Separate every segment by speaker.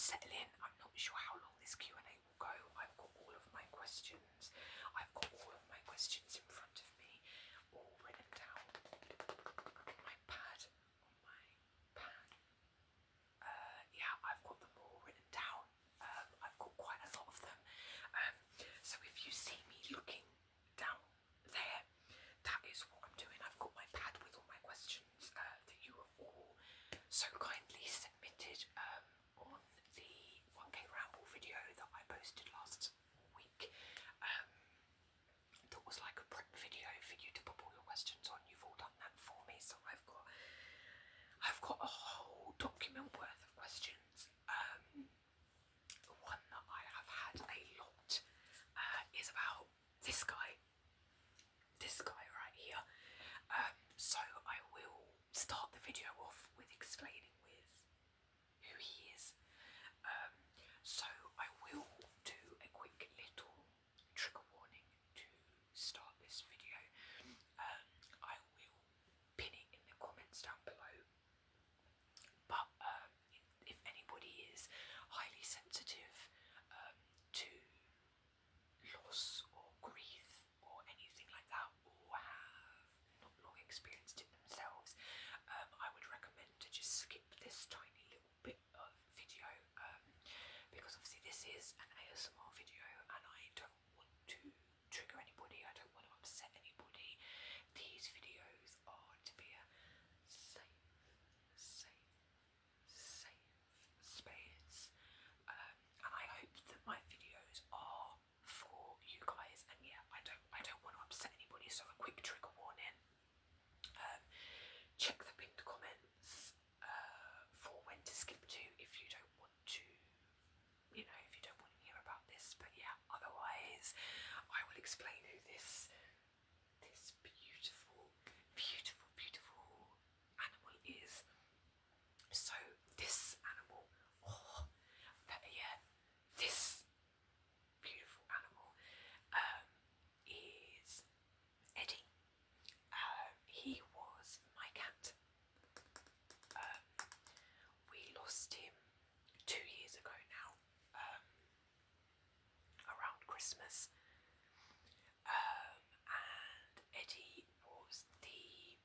Speaker 1: settle in. I'm not sure how long this Q&A will go. I've got all of my questions. I've got all of my questions in front of me, all written down on my pad. Yeah, I've got them all written down. I've got quite a lot of them. So if you see me looking down there, that is what I'm doing. I've got my pad with all my questions that you have all so kindly submitted on the 1K Ramble video that I posted last week. That was like a prep video for you to put all your questions on. You've all done that for me, so I've got a whole document worth of questions. One that I have had a lot is about this guy right here. So I will start the video off with explaining with who he is. So I will do a quick little trigger warning to start this video. I will pin it in the comments down below. But if anybody is highly sensitive to loss or grief or anything like that, or have not long experienced it themselves, I would recommend to just skip this tiny little bit of video, because obviously this is an ASMR video and I don't want to trigger anybody, I don't want to upset anybody. These videos are to be a safe space, and I hope that my videos are for you guys. And yeah, I don't want to upset anybody, so a quick trigger warning. Check the pinned comments for when to skip to if you don't want to, if you don't want to hear about this. But yeah, otherwise I will explain who this beautiful animal is. So this animal, this beautiful animal is Eddie. He was my cat. We lost him 2 years ago now, around Christmas. And Eddie was the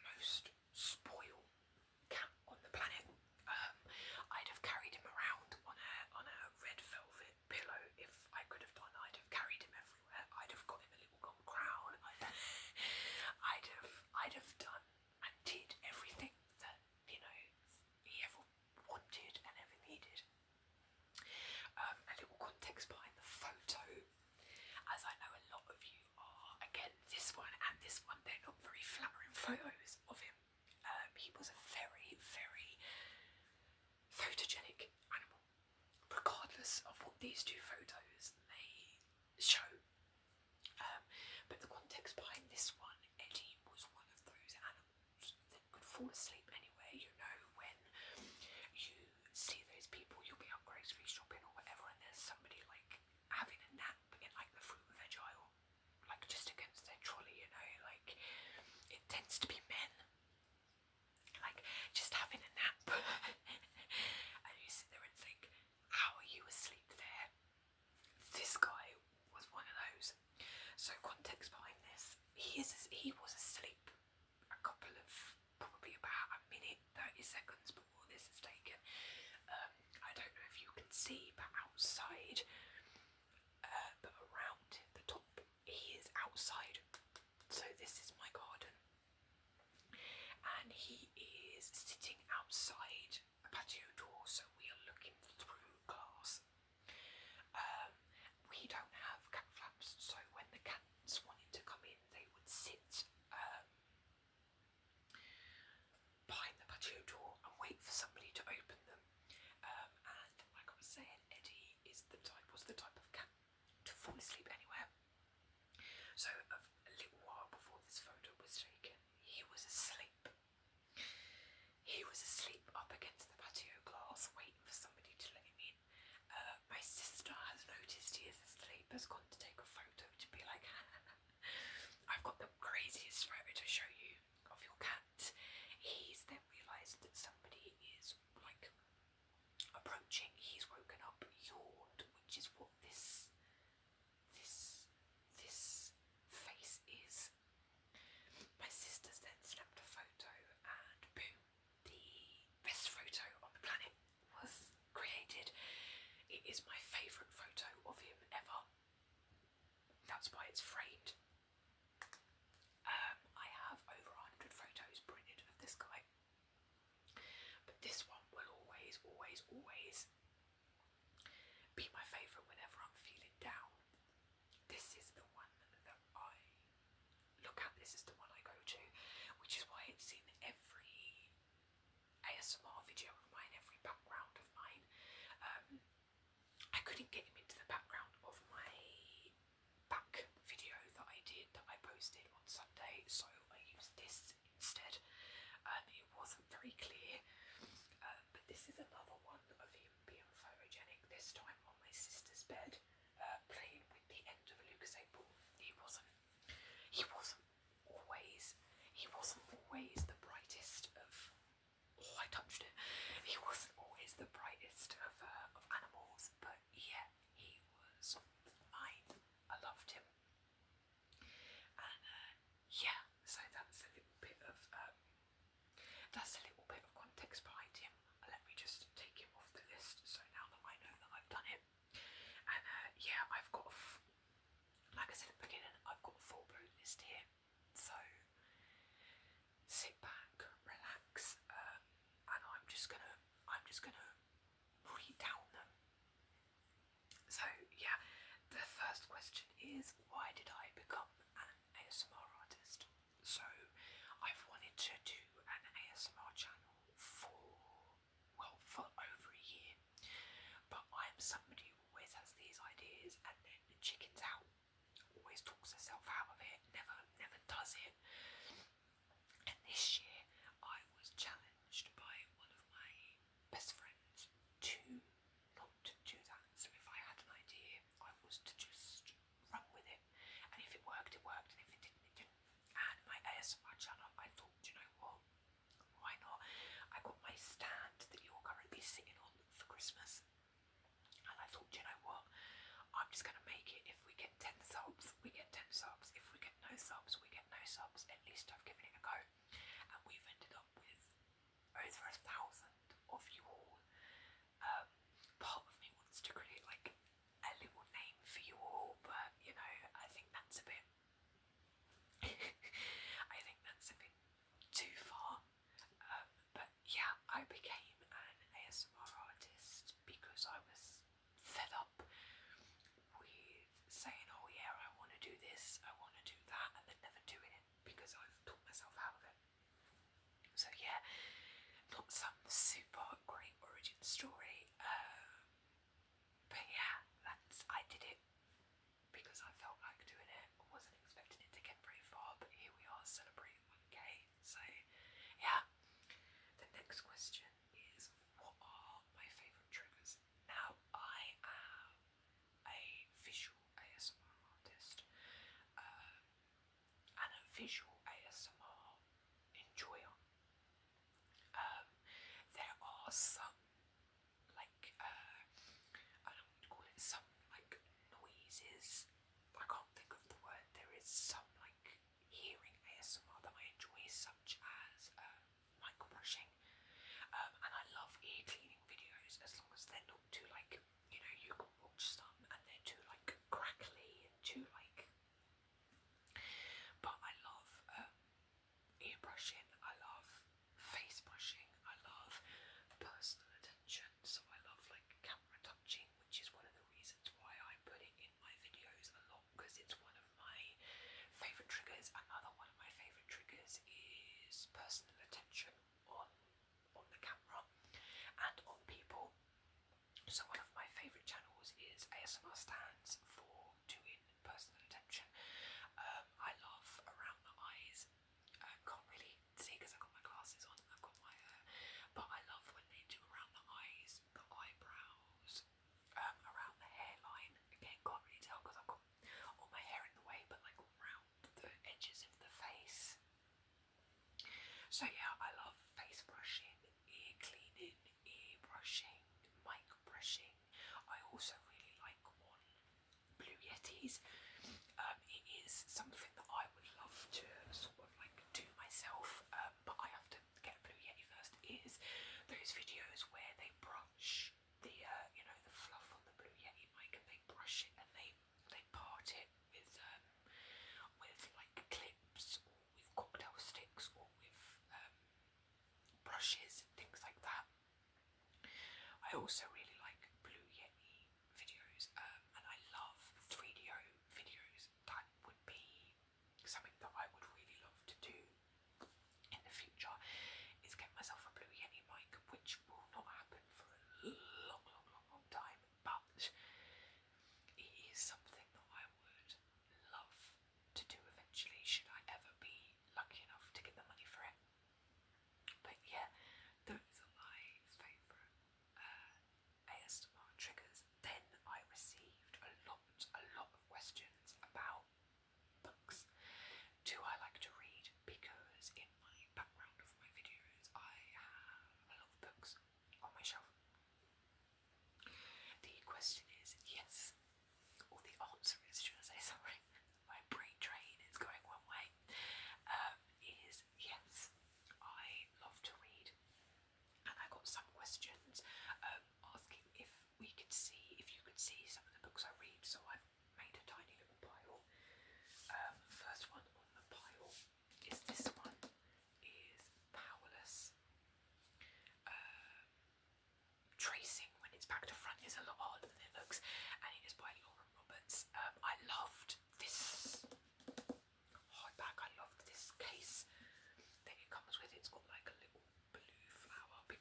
Speaker 1: most spoiled cat on the planet. I'd have carried him around on a red velvet pillow if I could have done. I'd have carried him everywhere. I'd have got him a little gold crown. I'd have done and did everything that he ever wanted and ever needed. A little context behind the photo, as I know a lot of you are, again, this one and this one, they're not very flattering photos of him. He was a very, very photogenic animal, regardless of what these two photos may show. But the context behind this one, Eddie was one of those animals that could fall asleep anywhere. When you see those people, you'll be out grocery shopping or whatever, and there's somebody like having a nap in like the fruit and veg aisle, like just against their trolley, it tends to be men, like just having a nap. And you sit there and think, how are you asleep there? This guy was one of those. So context behind this, he was asleep a couple of, probably about a minute, 30 seconds before this is taken. I don't know if you can see, but outside, but around the top, he is outside. So this is my garden, and he is sitting outside a patio door, so we are looking through glass. We don't have cat flaps, so when the cats wanted to come in, they would sit behind the patio door and wait for somebody to open them. And like I was saying, Eddie was the type of cat to fall asleep anywhere. So a little while before this photo was taken, he was asleep. He was asleep up against the patio glass. this time on my sister's bed, playing with the end of a Lucasade ball. He wasn't always the brightest of. Oh, I touched it. He wasn't always the brightest of animals, but yeah, he was mine. I loved him, and yeah. So that's a little bit of context behind him. Let me just take him off the list. So now that I know that I've done it, and yeah, I've got like I said at the beginning, I've got a full-blown list here. So sit back, relax, and I'm just gonna read down them. So yeah, the first question is, why did I become an ASMR artist? So I've wanted to do an ASMR channel for over a year, but I'm somebody who always has these ideas and then chickens out, always talks herself out of it, never does it. And this year I was challenged by one of my best friends to not do that. So if I had an idea, I was to just run with it, and if it worked, it worked, and if it didn't, it didn't. And my ASMR channel, I thought, you know what, why not? I got my stand that you're currently sitting on for Christmas, and I thought, you know what, I'm just going to make it. If we get 10 subs, we get 10 subs. If we get no subs, we get no subs. At least I've given it a go. And we've ended up with over 1,000 of you all. Part of me wants to create like a little name for you all, but you know, I think that's a bit I think that's a bit too far. But yeah, I became an ASMR artist because I was fed up with saying, oh yeah, I want to do this, I want to do that, and then never doing it because I've taught myself out of it. So yeah, not some super great origin story, but yeah, I did it because I felt like doing it. I wasn't expecting it to get very far, but here we are celebrating 1K. So yeah, the next question is, what are my favourite triggers? Now, I am a visual ASMR artist, and a visual ASMR enjoyer. There are some, like, I don't want to call it, some, like, noises. I can't think of the word. There is some, like, hearing ASMR that I enjoy, such as mic brushing. And I love ear cleaning videos as long as they're not too, like, you know, you can watch some and they're too, like, crackly and too, like. But I love ear brushing, I love face brushing, I love personal attention, so I love like camera touching, which is one of the reasons why I put it in my videos a lot, because it's one of my favourite triggers. Another one of my favourite triggers is personal attention on the camera and on people. So one of my favourite channels is ASMR stands for doing personal attention. I love around the eyes. Can't really see because I've got my glasses on. But I love when they do around the eyes, the eyebrows, around the hairline. Again, can't really tell because I've got all my hair in the way, but like around the edges of the face. So yeah, I love face brushing, ear cleaning, ear brushing, mic brushing. I also really like one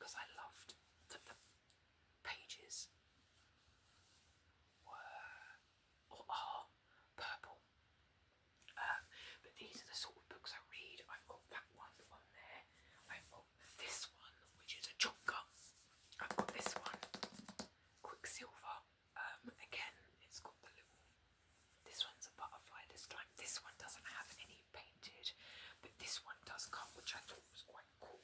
Speaker 1: because I loved that the pages were or are purple. But these are the sort of books I read. I've got that one on there. I've got this one, which is a chonka. I've got this one, Quicksilver. Again, it's got the little. This one's a butterfly this time. This one doesn't have any painted, but this one does come, which I thought was quite cool.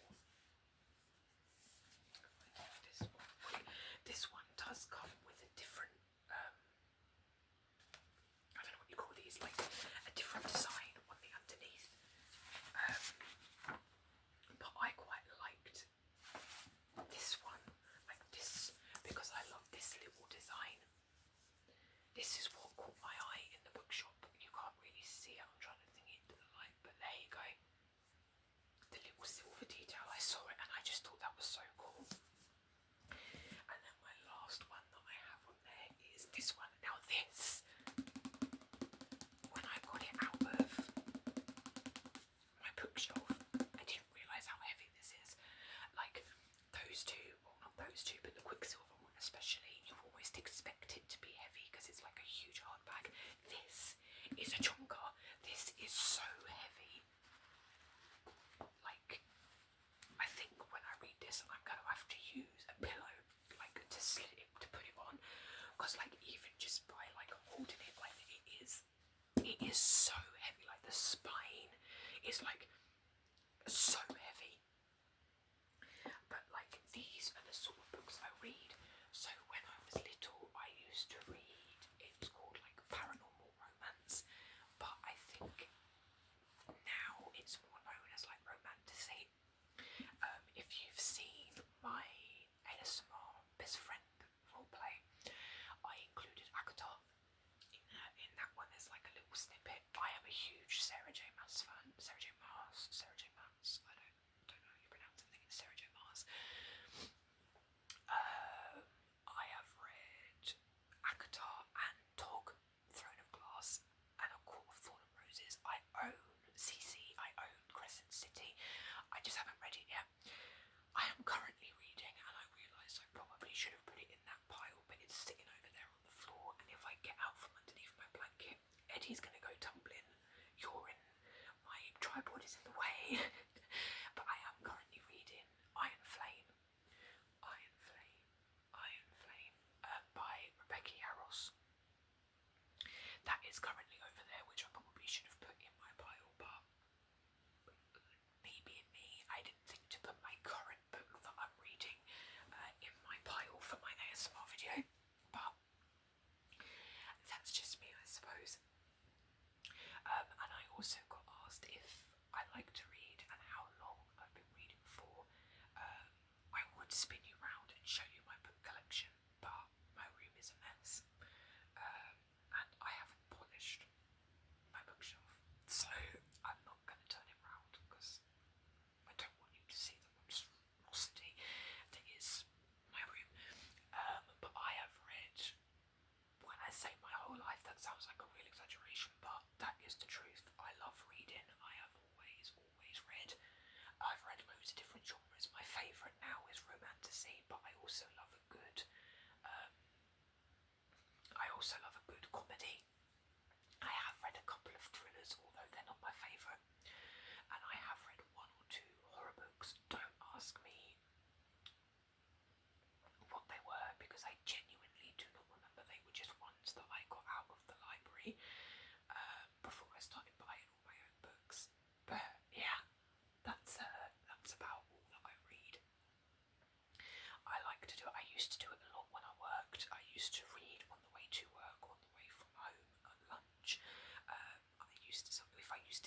Speaker 1: This one does come with a different. I don't know what you call these, like a different design on the underneath. But I quite liked this one, like this, because I love this little design. This is what caught my eye in the bookshop. You can't really see it, I'm trying to think into the light, but there you go. The little silver detail, I saw it and I just thought that was so cool. And then my last one that I have on there is this one. Now this, when I got it out of my bookshelf, I didn't realise how heavy this is. Like those two, well not those two, but the Quicksilver one especially, you almost expect it to be heavy because it's like a huge hardback. This is a chonka. This is so heavy. Like, I think when I read this, I'm going to have to use a pillow, like, to put it on, because, like, even just by, like, holding it, like, it is so heavy. Like, the spine is, like, so heavy. But, like, these are the sort of books I read. So when I was little, I used to read, it's called, like, paranormal romance, but I think now it's more known as, like, romantasy. If you've seen my ASMR best friend roleplay, I included Akatar in that one. There's like a little snippet. I am a huge Sarah J Maas fan. Sarah J Maas. I don't know how you pronounce it. I think it's Sarah J Maas. I have read Akatar and Tog, Throne of Glass, and A Court of Thorn and Roses. I own CC. I own Crescent City. I just haven't read it yet. I am currently reading, and I realise I probably should have put it in that pile, but it's sitting over there on the floor, and if I get out from underneath my blanket, Eddie's going to go tumbling. You're in, my tripod is in the way. But I am currently reading Iron Flame by Rebecca Yarros. That is currently over there, which I probably should have put in my pile, but me being me, I didn't think to put my current book that I'm reading in my pile for my ASMR video, but that's just me, I suppose. And I also got asked if I like to read and how long I've been reading for. I would spin you round and show you my book collection, but my room is a mess, and I haven't polished my bookshelf, so I'm not going to turn it round because I don't want you to see the monstrosity that is my room. But I have read, when I say my whole life, that sounds like a real exaggeration, but that is the truth. I love reading. I have always read. I've read loads of different genres. My favourite now is romantasy, but I also love a good comedy. I have read a couple of thrillers, although they're not my favourite, and I have read one or two horror books. Don't ask me what they were because I genuinely do not remember. They were just ones that I got out of the library before I started buying all my own books. But yeah, that's about all that I read. I like to do it. I used to do it a lot when I worked. I used to read on the way to work, on the way from home, at lunch. If I used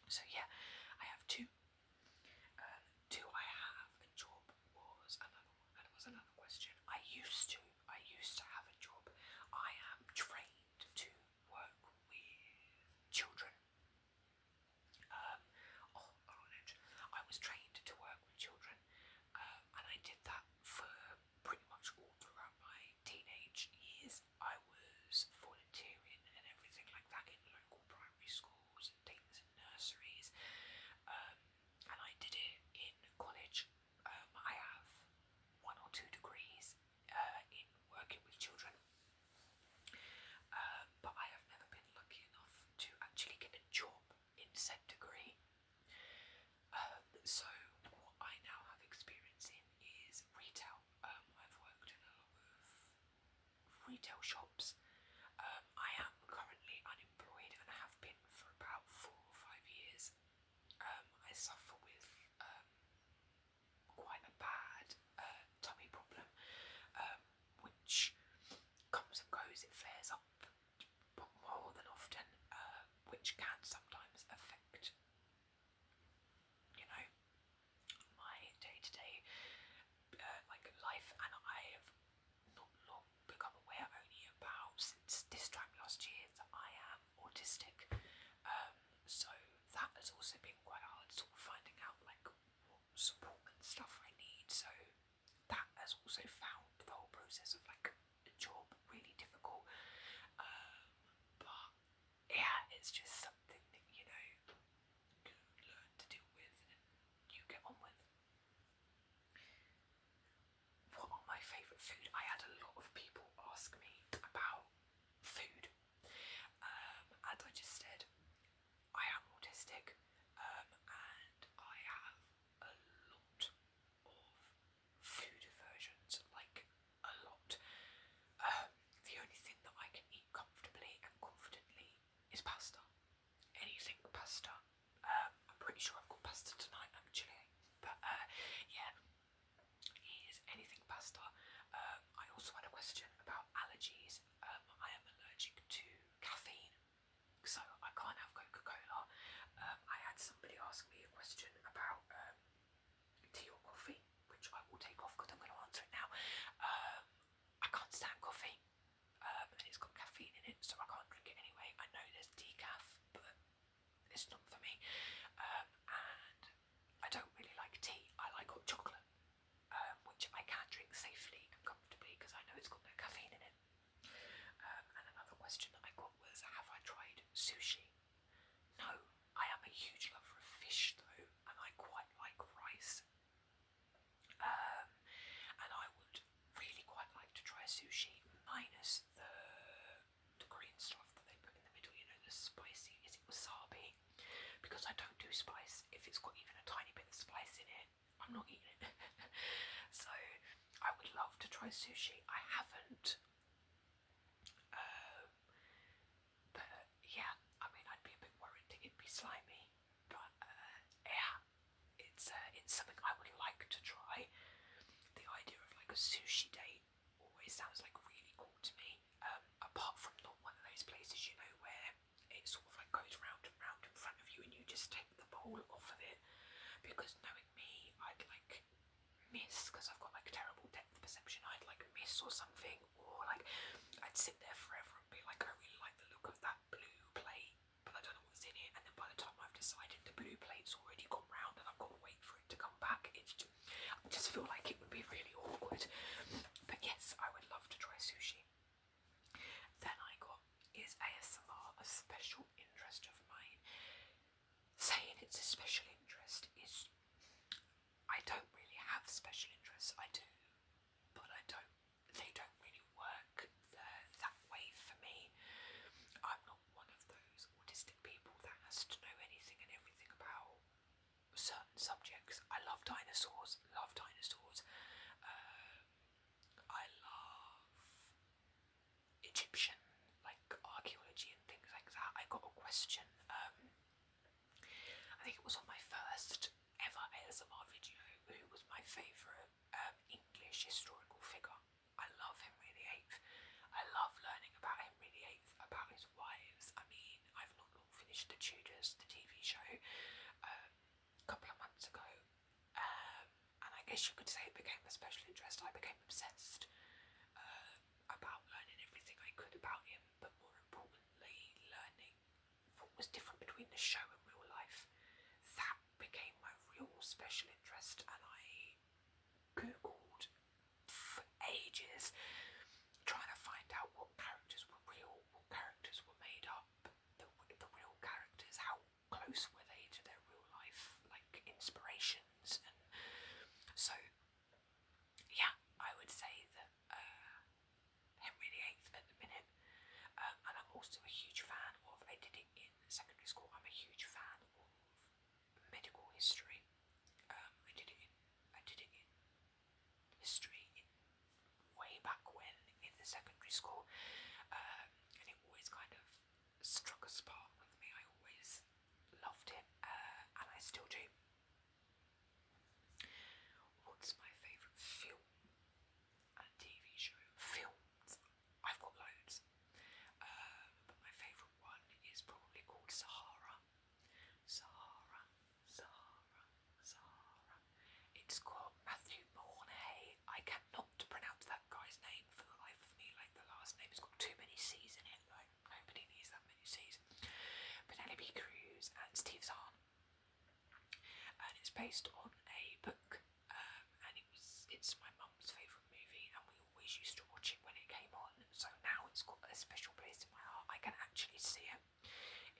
Speaker 1: So yeah, I have two. Do I have a job was another question. I used to have a job. I am trained to work with children. I was trained to work with children, and I did that for pretty much all throughout my teenage years. I was volunteering and everything like that in local primary schools and things and nurseries, and I did it in college. I have 1 or 2 degrees in working with children, but I have never been lucky enough to actually get a job in said degree. So what I now have experience in is retail. I've worked in a lot of retail shops. I am currently unemployed and have been for about 4 or 5 years. I suffer with quite a bad tummy problem, which comes and goes. It flares up more than often, which can sometimes affect, my day-to-day life, and I have not long become aware, only about since this time last year, that I am autistic. So that has also been quite hard, sort of finding out what support and stuff I need. So that has also found the whole process of a job really difficult. But yeah, it's just something that you learn to deal with and you get on with. What are my favourite food? I had a lot of people ask me about food. As I just said, I am autistic, and I have a lot of food aversions, a lot. The only thing that I can eat comfortably and confidently is pasta. Anything pasta. I'm pretty sure I've got pasta tonight actually, but yeah, is anything pasta. I also had a question about allergies. I am allergic to caffeine, so I can't have Coca-Cola. I had somebody ask me a question about tea or coffee, which I will take off because I'm going to answer it now. I can't stand coffee, and it's got caffeine in it, so I can't drink it anyway. I know there's decaf, but it's not for me. And I don't really like tea. I like hot chocolate, which I can drink safely and comfortably because I know it's got no caffeine in it. And another question that I got was, have I tried sushi? No, I am a huge lover of fish though, and I quite like rice. And I would really quite like to try sushi, minus the green stuff that they put in the middle, the spicy, is it wasabi? Because I don't do spice. If it's got even a tiny bit of spice in it, I'm not eating it. So I would love to try sushi. I haven't, but yeah, I mean, I'd be a bit worried that it'd be slimy, but yeah, it's something I would like to try. The idea of a sushi date always sounds really cool to me. Apart from not one of those places, where it sort of goes round and round in front of you and you just take the bowl off of it. Because knowing me, I'd miss, because I've got terrible depth perception. I'd miss or something, or I'd sit there forever and be I really like the look of that blue plate, but I don't know what's in it. And then by the time I've decided the blue plate's already gone round and I've got to wait for it to come back, I just feel like it would be really awkward. But yes, I would love to try sushi. Then I got, is ASMR a special interest of mine? Saying it's a special interest is, I don't really have special interests. I do, but they don't really work that way for me. I'm not one of those autistic people that has to know anything and everything about certain subjects. I love dinosaurs. I love Egyptian, archaeology and things like that. I got a question, I think it was on my first ever ASMR video, who was my favourite guess you could say it became a special interest. I became obsessed about learning everything I could about him, but more importantly, learning what was different between the show and real life. That became my real special interest, and I googled for ages trying to find out what characters were real, what characters were made up, the real characters, how close were they to their real life, like, inspirations. And so, yeah, I would say that Henry VIII at the minute, and I'm also a huge fan of, I did it in secondary school, I'm a huge fan of medical history. I did it in history way back when in the secondary school, and it always kind of struck a spark with me. I always loved it, and I still do. What's my favourite film and TV show? Films, I've got loads, but my favourite one is probably called Sahara. It's got Matthew McConaughey. I cannot pronounce that guy's name for the life of me. Like, the last name's got too many C's in it. Like, nobody needs that many C's. Penelope Cruz and Steve Zahn. And it's based on a book, and it's my mum's favourite movie, and we always used to watch it when it came on. So now it's got a special place in my heart. I can actually see it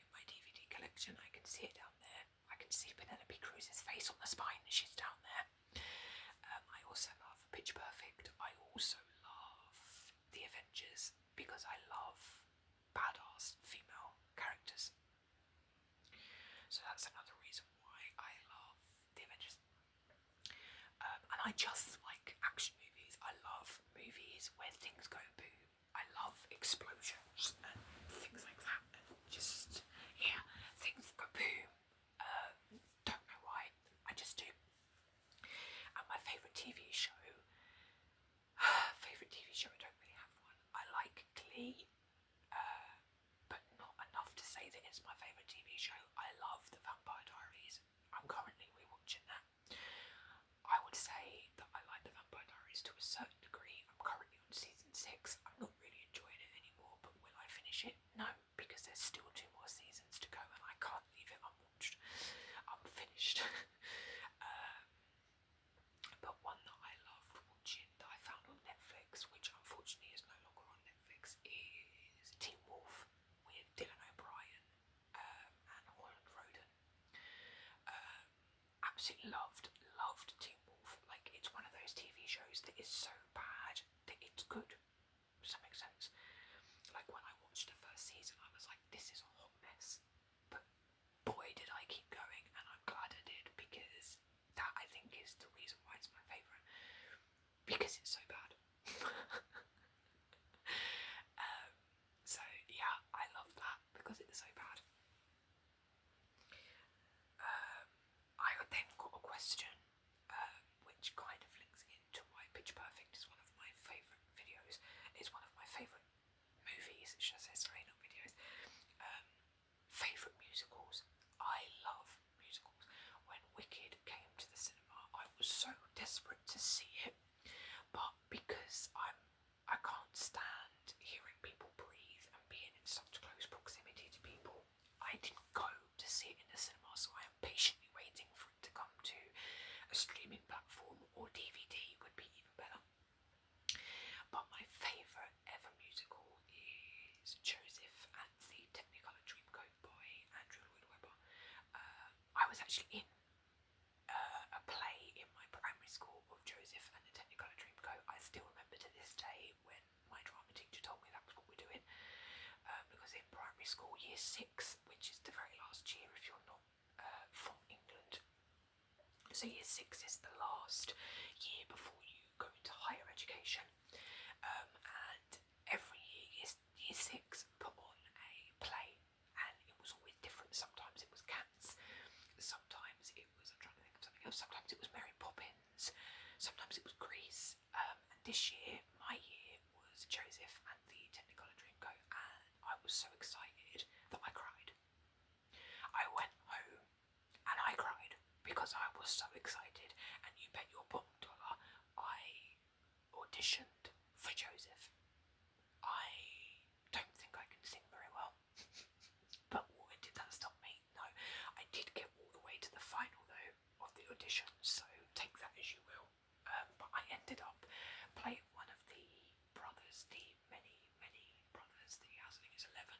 Speaker 1: in my DVD collection. I can see it down there. I can see Penelope Cruz's face on the spine as she's down there. I also love Pitch Perfect. I also love The Avengers because I love badass female characters. So that's another reason why I love The Avengers. And I just like action movies. I love movies where things go boom. I love explosions and things like that. And just, yeah, things that go boom. Don't know why, I just do. And my favourite TV show, I don't really have one. I like Glee, but not enough to say that it's my favourite TV show. I love The Vampire Diaries. I'm currently rewatching that. I would say that I like The Vampire Diaries to a certain degree. I'm currently on season 6. I'm not really enjoying it anymore, but will I finish it? No, because there's still 2 more seasons to go and I can't leave it unwatched. I'm finished. But one that I loved watching that I found on Netflix, which unfortunately is no longer on Netflix, is Teen Wolf with Dylan O'Brien and Holland Roden. Absolutely loved Teen Wolf. Like, it's one of those TV shows that is so bad that it's good. Does that make sense? Like, when I watched the first season, I was like, this is a hot mess. But boy, did I keep going, and I'm glad I did, because that, I think, is the reason why it's my favourite. Because it's so bad. So, yeah, I love that because it's so bad. I then got a question, which kind of links into why Pitch Perfect is one of my favourite videos, is one of my favourite movies, should I say, sorry, not videos. Favourite musicals. I love musicals. When Wicked came to the cinema, I was so desperate to see it, but because I can't stand hearing people breathe and being in such close proximity to people, I didn't go to see it in the cinema, so I am patiently waiting for it to come to a streaming platform, or DVD would be even better. But my favourite ever musical is Joseph and the Technicolor Dreamcoat by Andrew Lloyd Webber. I was actually in a play in my primary school of Joseph and the Technicolor Dreamcoat. I still remember to this day when my drama teacher told me that was what we're doing, because in primary school, year 6, which is the very last year if you're not from England, so year 6 is the last year before you go into higher education, and every year, year 6 put on a play, and it was always different. Sometimes it was Cats, sometimes it was, I'm trying to think of something else, sometimes it was Mary Poppins, sometimes it was Grease, and this year, my year, was Joseph and the Technicolor Dreamcoat, and I was so excited that I cried. I went home and I cried because I was so excited, and you bet your bottom dollar auditioned for Joseph. I don't think I can sing very well, but did that stop me? No. I did get all the way to the final though of the audition, so take that as you will. But I ended up playing one of the brothers, the many brothers that he has. I think it's 11.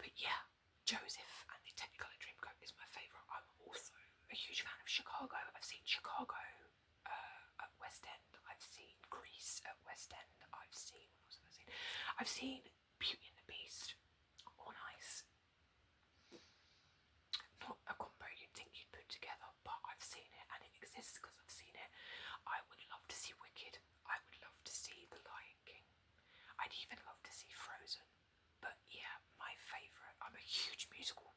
Speaker 1: But yeah, Joseph and the Technicolor Dreamcoat is my favourite. I'm also a huge fan of Chicago. I've seen Chicago at West End. I've seen Grease at West End. I've seen, what else have I seen? I've seen Beauty and the Beast on ice. Not a combo you'd think you'd put together, but I've seen it and it exists because I've seen it. I would love to see Wicked. I would love to see The Lion King. I'd even love to see Frozen. But yeah, my favourite, I'm a huge musical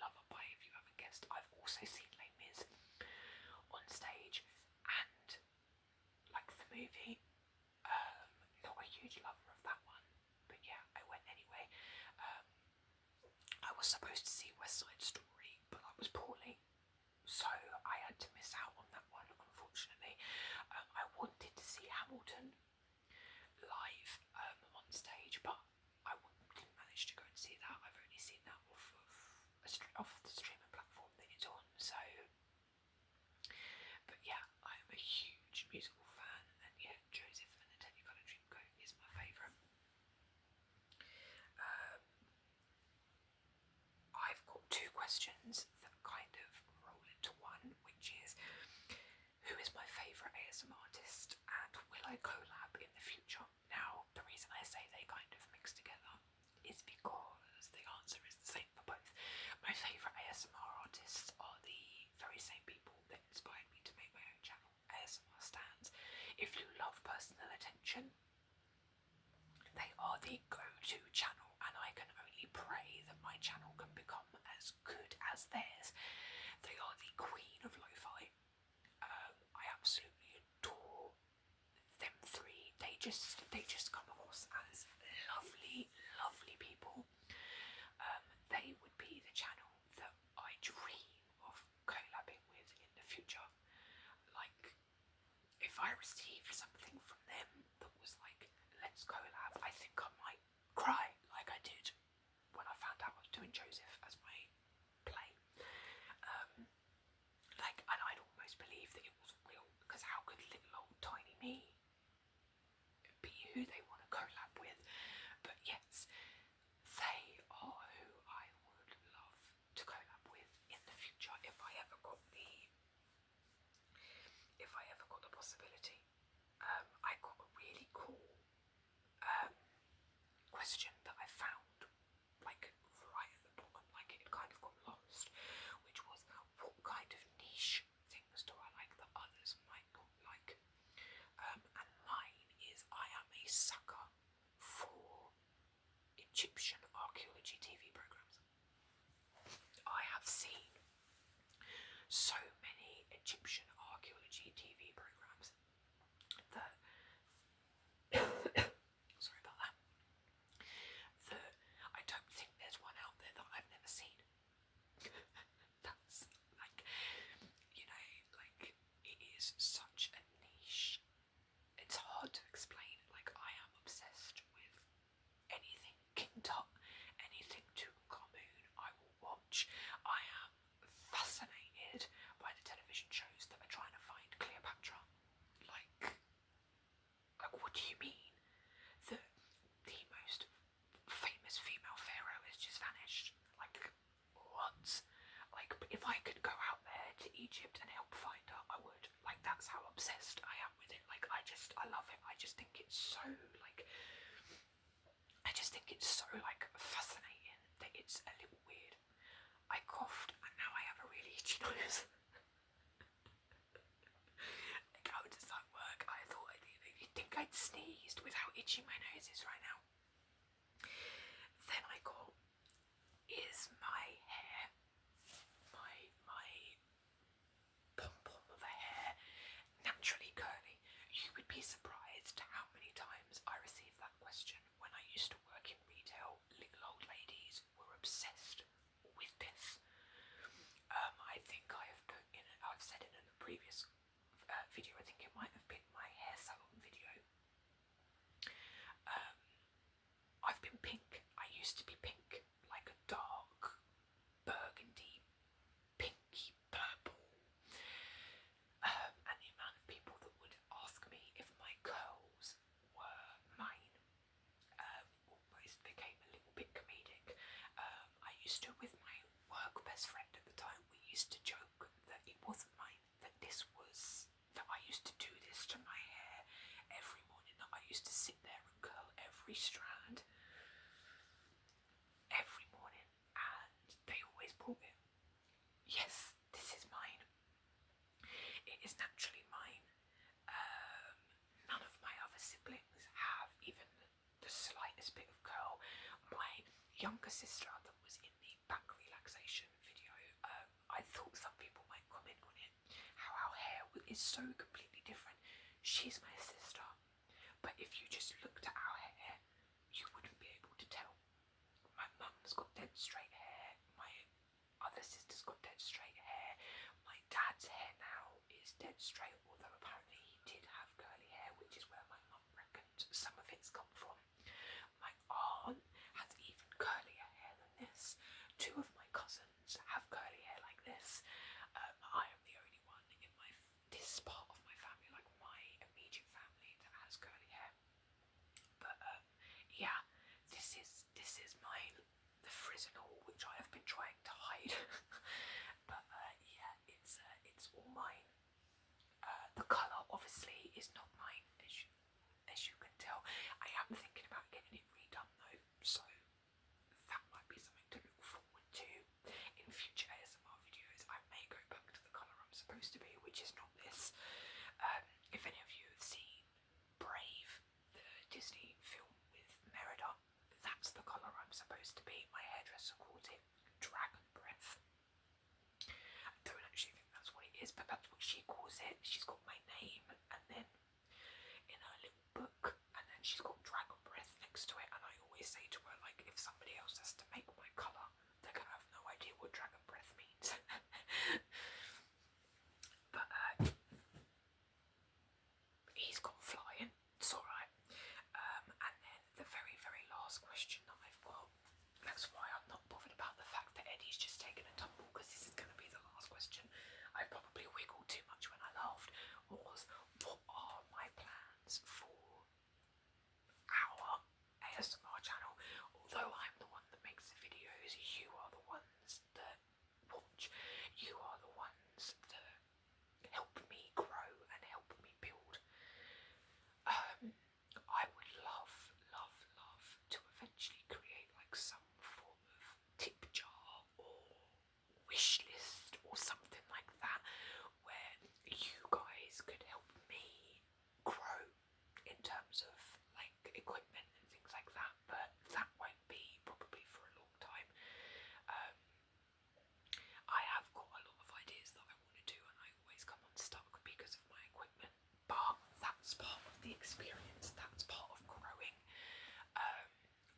Speaker 1: lover by, if you haven't guessed. I've also seen Les Mis on stage and like the movie. Not a huge lover of that one, but yeah, I went anyway. I was supposed to see West Side Story, but I was poorly, so I had to miss out on that one, unfortunately. I wanted to see Hamilton live on stage, but I didn't manage to go and see that. I've only seen that off the streaming platform that it's on, so. But yeah, I'm a huge musical fan, and yeah, Joseph and the Technicolor Dreamcoat is my favourite. I've got two questions that kind of roll into one, which is, who is my favourite ASMR artist, and will I collab in the future? Now, the reason I say they kind of mix together is because the answer is the same for both. My favourite ASMR artists are the very same people that inspired me to make my own channel, ASMR Stands. If you love personal attention, they are the go-to channel, and I can only pray that my channel can become as good as theirs. They are the queen of lo-fi. I absolutely adore them three. They just come across as lovely people. They would be the channel that I dream of collabing with in the future. Like, if I received something from them that was like, let's collab, I think I might cry like I did when I found out I was doing Joseph as my play. And I'd almost believe that it was real, because how could little old tiny me be who they want to collab with? But yes, they are who I would love to collab with in the future if I ever got the possibility. I got a really cool question that I found like right at the bottom, like it kind of got lost, which was, what kind of niche things do I like that others might not like? And mine is, I am a sucker for Egyptian archaeology TV programs. I have seen so many Egyptian archaeology TV programs that sorry about that. That I don't think there's one out there that I've never seen. That's like, you know, like, it is such a niche. It's hard to explain. Like, I am obsessed with anything King Tut, anything Tutankhamun, I will watch. I am fascinated by the television shows that are trying to find Cleopatra. Like what do you mean that the most famous female pharaoh has just vanished? Like, what? Like, if I could go out there to Egypt and help find her, I would. Like, that's how obsessed I am with it. Like, I love it. I just think it's so, like, fascinating that it's a little weird. I coughed and now I have a really itchy nose. Like, how does that work? I thought you'd think I'd sneezed with how itchy my nose is right now. Then I got, is my hair, my pom-pom of a hair, naturally curly? You would be surprised how many times I received that question when I used to work in retail. Little old ladies were obsessed with this. I think I've said it in a previous video, I think it might have been my hair used to be pink, like a dark burgundy, pinky purple. And the amount of people that would ask me if my curls were mine almost became a little bit comedic. I used to, with my work best friend at the time, we used to joke that it wasn't mine, that I used to do this to my hair every morning, that I used to sit there and curl every strand every morning, and they always brought it. Yes, this is mine. It is naturally mine. None of my other siblings have even the slightest bit of curl. My younger sister that was in the back relaxation video, I thought some people might comment on it, how our hair is so completely different. She's my sister, but if you just looked at our hair, you wouldn't be able to tell. My mum's got dead straight hair, my other sister's got dead straight hair, my dad's hair now is dead straight, although apparently he did have curly hair, which is where my mum reckoned some of it's come from. My aunt has even curlier hair than this. Two of my cousins have curly hair like this. I am the only one in this part of my family, like my immediate family, that has curly hair. But yeah, this is mine, the frizzle, which I have been trying to hide. But yeah, it's all mine. The colour obviously is not mine, as you can tell. I am thinking about getting it redone though, so that might be something to look forward to in future ASMR videos. I may go back to the colour I'm supposed to be, which is not this. If any of you have seen Brave, the Disney film with Merida, that's the colour I'm supposed to be. My hairdresser called it Dragon Breath. I don't actually think that's what it is, but that's what she calls it. She's got my name, and then in her little book, and then she's got Dragon Breath next to it, and I always say to her, like, if somebody else has to make my colour, they're gonna have no idea what Dragon Breath means. But he's gone flying, it's alright. And then the very, very last question that I've got, that's why I'm not bothered about the fact that Eddie's just taken a tumble, because this is going to be the last question. I probably wiggled too much when I laughed. Was, what are my plans for our ASMR channel? Although I'm the one that makes the videos, you are the ones that watch. You are the ones that help me grow and help me build. I would love to eventually create like some form of tip jar or wish list or something like that, where you guys could help me grow in terms of like equipment and things like that, but that won't be probably for a long time. I have got a lot of ideas that I want to do, and I always come unstuck because of my equipment, but that's part of the experience, that's part of growing.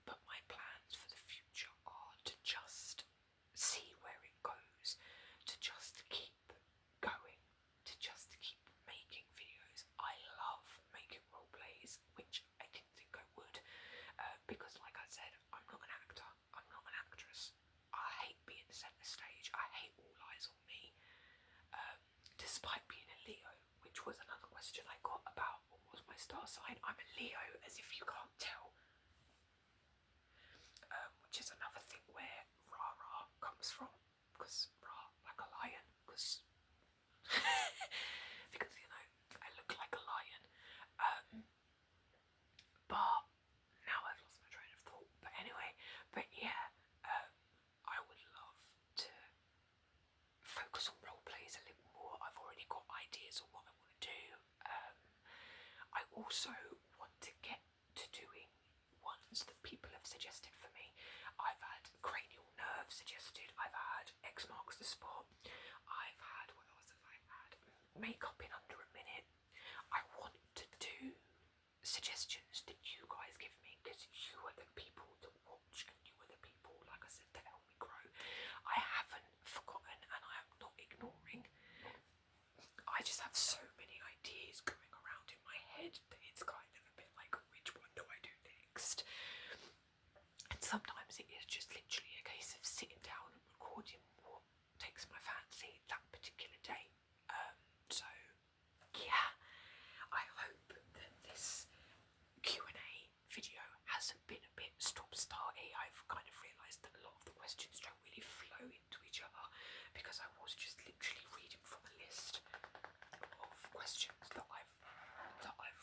Speaker 1: But my plans for the future are to just see where it goes, to just keep going, to just keep making videos. I love making roleplays, which I didn't think I would, because like I said, I'm not an actor, I'm not an actress. I hate being centre stage, I hate all eyes on me. Despite being a Leo, which was another question I got about what was my star sign. I'm a Leo, as if you can't tell. Which is another thing where rah-rah comes from, because rah, like a lion, because because you know, I look like a lion. But now I've lost my train of thought. But anyway, but yeah, I would love to focus on role plays a little more. I've already got ideas on what I want to do. I also want to get to doing ones that people have suggested for me. I've had cranial nerve suggested, I've had X marks the spot, I've had, what else have I had? Makeup in under a minute. I want to do suggestions that you guys give me, because you are the people that watch, and you are the people, like I said, that help me grow. I haven't forgotten, and I am not ignoring. I just have so many ideas going around in my head that it's kind of a bit like, which one do I do next? And sometimes it takes my fancy that particular day. So yeah, I hope that this Q&A video hasn't been a bit stop-starty. I've kind of realised that a lot of the questions don't really flow into each other because I was just literally reading from a list of questions that I've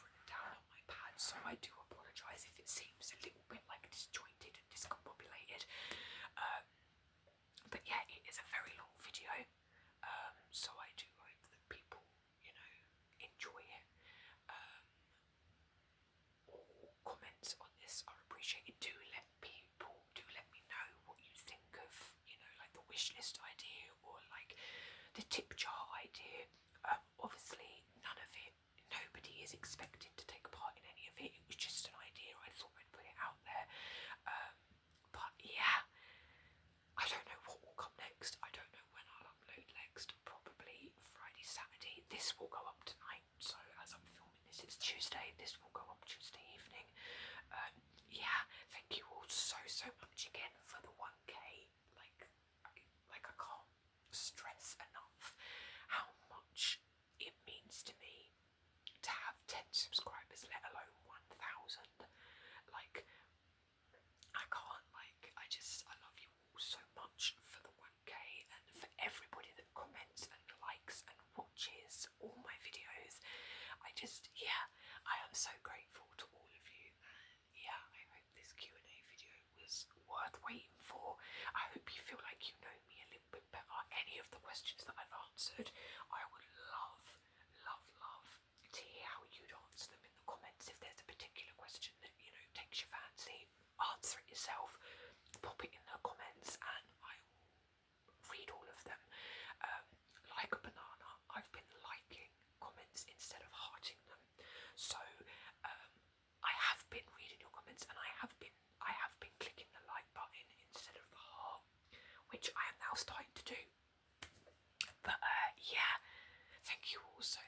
Speaker 1: written down on my pad, so I do apologise if it seems a little bit like disjointed and discombobulated. But yeah, it is a very long video, so I do hope that people, enjoy it. All comments on this are appreciated. Do let me know what you think of, like the wish list idea or like the tip jar idea. Obviously, nobody is expected to take part in any of it. It was just an idea. I thought I'd put it out there. But yeah, I don't know what will come next. I don't know when I'll upload next. Probably Friday, Saturday. This will go up tonight. So as I'm filming this, it's Tuesday. This will go up Tuesday evening. Yeah, thank you all so much again for the 1K. Like I can't stress enough how much it means to me to have 10 subscribers, let alone 1,000. Like, I can't, I love you all so much for the 1K and for everybody that comments and likes and watches all my videos. I am so grateful to all of you. Yeah, I hope this Q&A video was worth waiting for. I hope you feel like you know me a little bit better. Any of the questions that I've answered, I would love to hear how you'd answer them in the comments. If there's a particular question that, takes your fancy, answer it yourself, pop it in the comments and I will read all of them. Like a banana, I've been liking comments instead of hearting them. So I have been reading your comments and I have been clicking the like button instead of the heart, which I am now starting to do. But yeah, thank you all so